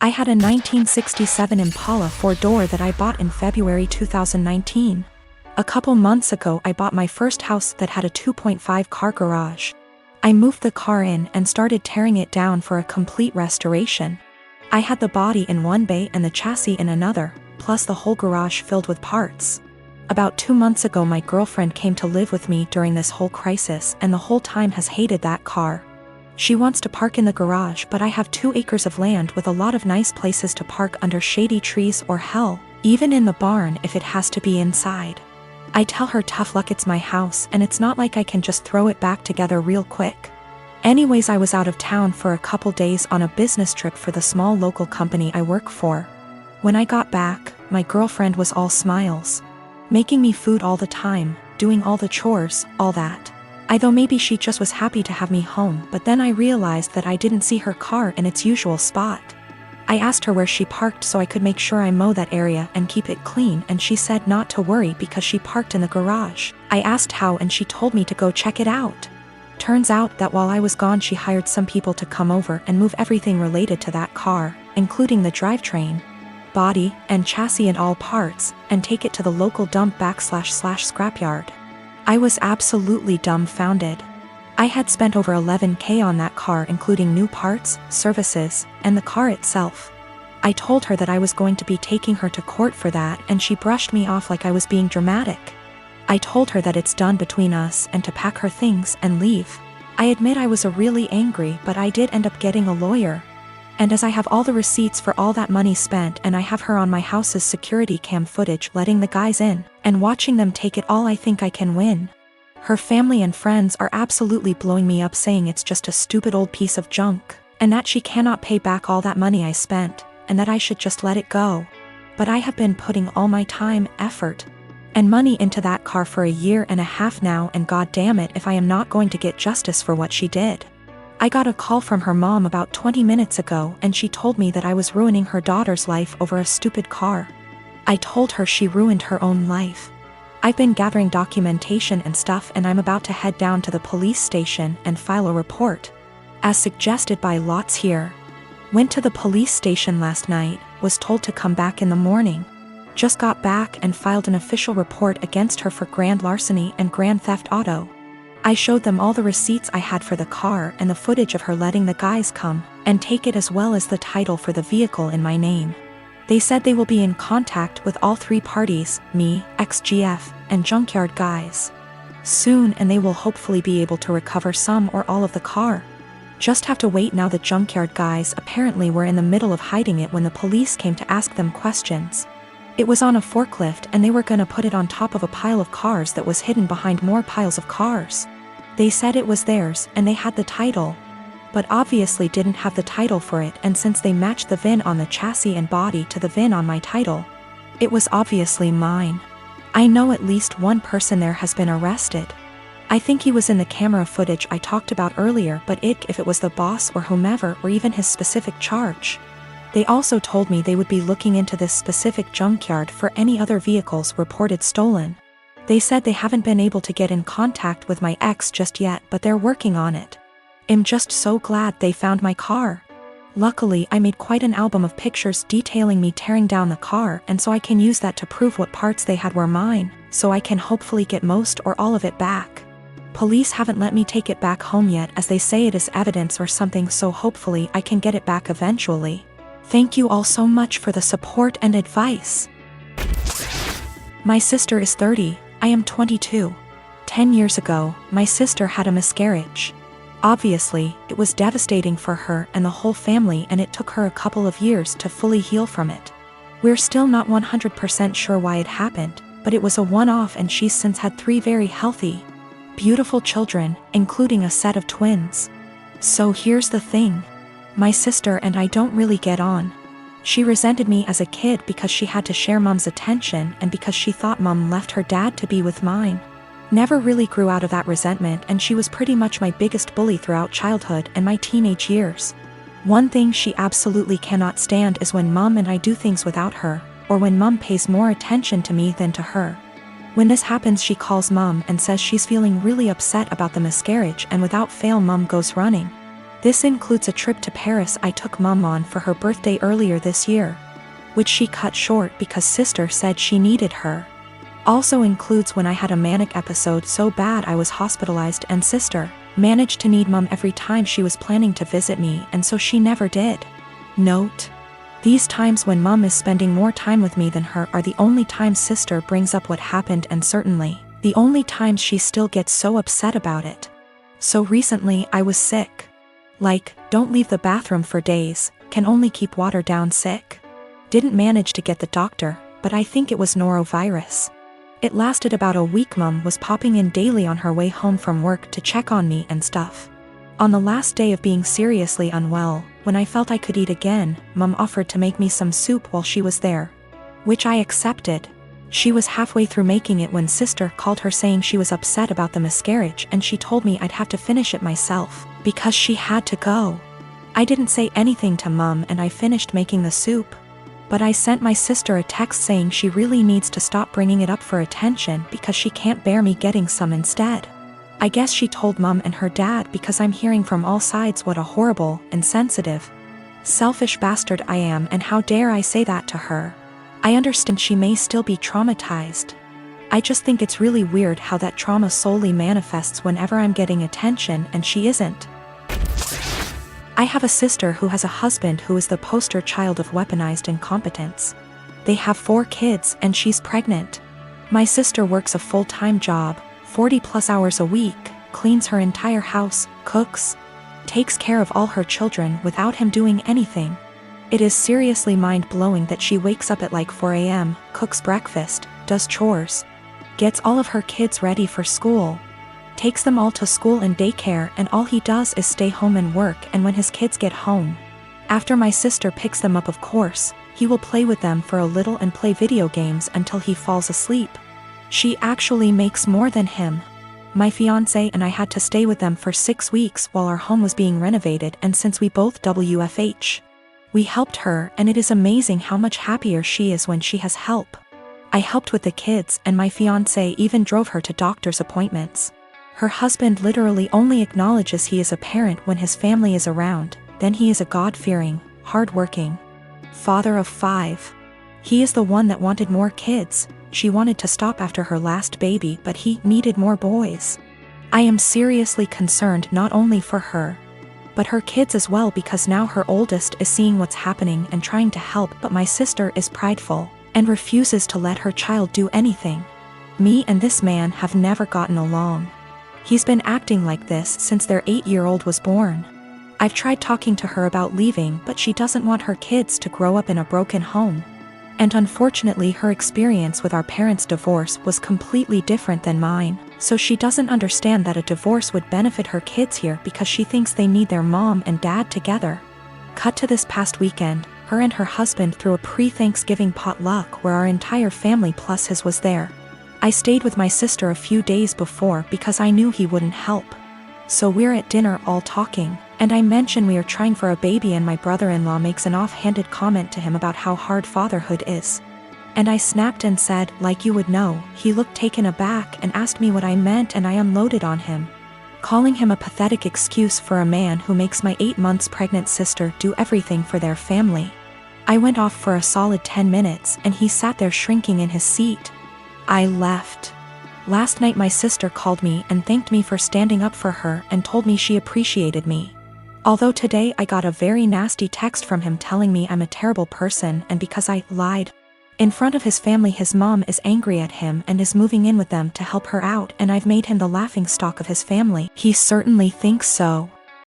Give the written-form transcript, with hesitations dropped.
I had a 1967 Impala 4-door that I bought in February 2019. A couple months ago I bought my first house that had a 2.5 car garage. I moved the car in and started tearing it down for a complete restoration. I had the body in one bay and the chassis in another, plus the whole garage filled with parts. About 2 months ago my girlfriend came to live with me during this whole crisis and the whole time has hated that car. She wants to park in the garage, but I have 2 acres of land with a lot of nice places to park under shady trees or hell, even in the barn if it has to be inside. I tell her tough luck, it's my house and it's not like I can just throw it back together real quick. Anyways, I was out of town for a couple days on a business trip for the small local company I work for. When I got back, my girlfriend was all smiles. Making me food all the time, doing all the chores, all that. I thought maybe she just was happy to have me home, but then I realized that I didn't see her car in its usual spot. I asked her where she parked so I could make sure I mow that area and keep it clean, and she said not to worry because she parked in the garage. I asked how and she told me to go check it out. Turns out that while I was gone she hired some people to come over and move everything related to that car, including the drivetrain, body, and chassis and all parts, and take it to the local dump / scrapyard. I was absolutely dumbfounded. I had spent over $11,000 on that car including new parts, services, and the car itself. I told her that I was going to be taking her to court for that and she brushed me off like I was being dramatic. I told her that it's done between us and to pack her things and leave. I admit I was really angry, but I did end up getting a lawyer. And as I have all the receipts for all that money spent and I have her on my house's security cam footage letting the guys in and watching them take it all, I think I can win. Her family and friends are absolutely blowing me up saying it's just a stupid old piece of junk, and that she cannot pay back all that money I spent, and that I should just let it go. But I have been putting all my time, effort, and money into that car for 1.5 years now, and god damn it if I am not going to get justice for what she did. I got a call from her mom about 20 minutes ago and she told me that I was ruining her daughter's life over a stupid car. I told her she ruined her own life. I've been gathering documentation and stuff and I'm about to head down to the police station and file a report, as suggested by Lots here. Went to the police station last night, was told to come back in the morning. Just got back and filed an official report against her for grand larceny and grand theft auto. I showed them all the receipts I had for the car and the footage of her letting the guys come and take it, as well as the title for the vehicle in my name. They said they will be in contact with all 3 parties, me, XGF, and junkyard guys, soon, and they will hopefully be able to recover some or all of the car. Just have to wait now. The junkyard guys apparently were in the middle of hiding it when the police came to ask them questions. It was on a forklift and they were gonna put it on top of a pile of cars that was hidden behind more piles of cars. They said it was theirs and they had the title, but obviously didn't have the title for it, and since they matched the VIN on the chassis and body to the VIN on my title, it was obviously mine. I know at least one person there has been arrested. I think he was in the camera footage I talked about earlier, but if it was the boss or whomever or even his specific charge. They also told me they would be looking into this specific junkyard for any other vehicles reported stolen. They said they haven't been able to get in contact with my ex just yet, but they're working on it. I'm just so glad they found my car. Luckily, I made quite an album of pictures detailing me tearing down the car, and so I can use that to prove what parts they had were mine, so I can hopefully get most or all of it back. Police haven't let me take it back home yet, as they say it is evidence or something, so hopefully I can get it back eventually. Thank you all so much for the support and advice. My sister is 30, I am 22. 10 years ago, my sister had a miscarriage. Obviously, it was devastating for her and the whole family, and it took her a couple of years to fully heal from it. We're still not 100% sure why it happened, but it was a one-off, and she's since had 3 very healthy, beautiful children, including a set of twins. So here's the thing. My sister and I don't really get on. She resented me as a kid because she had to share mom's attention and because she thought mom left her dad to be with mine. Never really grew out of that resentment, and she was pretty much my biggest bully throughout childhood and my teenage years. One thing she absolutely cannot stand is when mom and I do things without her, or when mom pays more attention to me than to her. When this happens, she calls mom and says she's feeling really upset about the miscarriage, and without fail mom goes running. This includes a trip to Paris I took mom on for her birthday earlier this year, which she cut short because sister said she needed her. Also includes when I had a manic episode so bad I was hospitalized and sister managed to need mom every time she was planning to visit me, and so she never did. Note: these times when mom is spending more time with me than her are the only times sister brings up what happened, and certainly the only times she still gets so upset about it. So recently I was sick. Like, don't leave the bathroom for days, can only keep water down sick. Didn't manage to get the doctor, but I think it was norovirus. It lasted about a week. Mom was popping in daily on her way home from work to check on me and stuff. On the last day of being seriously unwell, when I felt I could eat again, mom offered to make me some soup while she was there, which I accepted. She was halfway through making it when sister called her saying she was upset about the miscarriage and she told me I'd have to finish it myself because she had to go. I didn't say anything to mom and I finished making the soup. But I sent my sister a text saying she really needs to stop bringing it up for attention because she can't bear me getting some instead. I guess she told mom and her dad because I'm hearing from all sides what a horrible, insensitive, selfish bastard I am, and how dare I say that to her. I understand she may still be traumatized. I just think it's really weird how that trauma solely manifests whenever I'm getting attention and she isn't. I have a sister who has a husband who is the poster child of weaponized incompetence. They have 4 kids and she's pregnant. My sister works a full-time job, 40+ hours a week, cleans her entire house, cooks, takes care of all her children without him doing anything. It is seriously mind-blowing that she wakes up at like 4 a.m., cooks breakfast, does chores, gets all of her kids ready for school, takes them all to school and daycare, and all he does is stay home and work. And when his kids get home, after my sister picks them up, of course, he will play with them for a little and play video games until he falls asleep. She actually makes more than him. My fiancé and I had to stay with them for 6 weeks while our home was being renovated, and since we both WFH, we helped her, and it is amazing how much happier she is when she has help. I helped with the kids, and my fiancé even drove her to doctor's appointments. Her husband literally only acknowledges he is a parent when his family is around, then he is a God-fearing, hard-working father of 5. He is the one that wanted more kids. She wanted to stop after her last baby, but he needed more boys. I am seriously concerned not only for her, but her kids as well, because now her oldest is seeing what's happening and trying to help, but my sister is prideful and refuses to let her child do anything. Me and this man have never gotten along. He's been acting like this since their 8-year-old was born. I've tried talking to her about leaving, but she doesn't want her kids to grow up in a broken home. And unfortunately her experience with our parents' divorce was completely different than mine, so she doesn't understand that a divorce would benefit her kids here because she thinks they need their mom and dad together. Cut to this past weekend, her and her husband threw a pre-Thanksgiving potluck where our entire family plus his was there. I stayed with my sister a few days before because I knew he wouldn't help. So we're at dinner all talking, and I mention we are trying for a baby, and my brother-in-law makes an offhanded comment to him about how hard fatherhood is. And I snapped and said, like you would know. He looked taken aback and asked me what I meant, and I unloaded on him, calling him a pathetic excuse for a man who makes my 8 months pregnant sister do everything for their family. I went off for a solid 10 minutes and he sat there shrinking in his seat. I left. Last night my sister called me and thanked me for standing up for her and told me she appreciated me. Although today I got a very nasty text from him telling me I'm a terrible person, and because I lied in front of his family, his mom is angry at him and is moving in with them to help her out, and I've made him the laughingstock of his family. He certainly thinks so.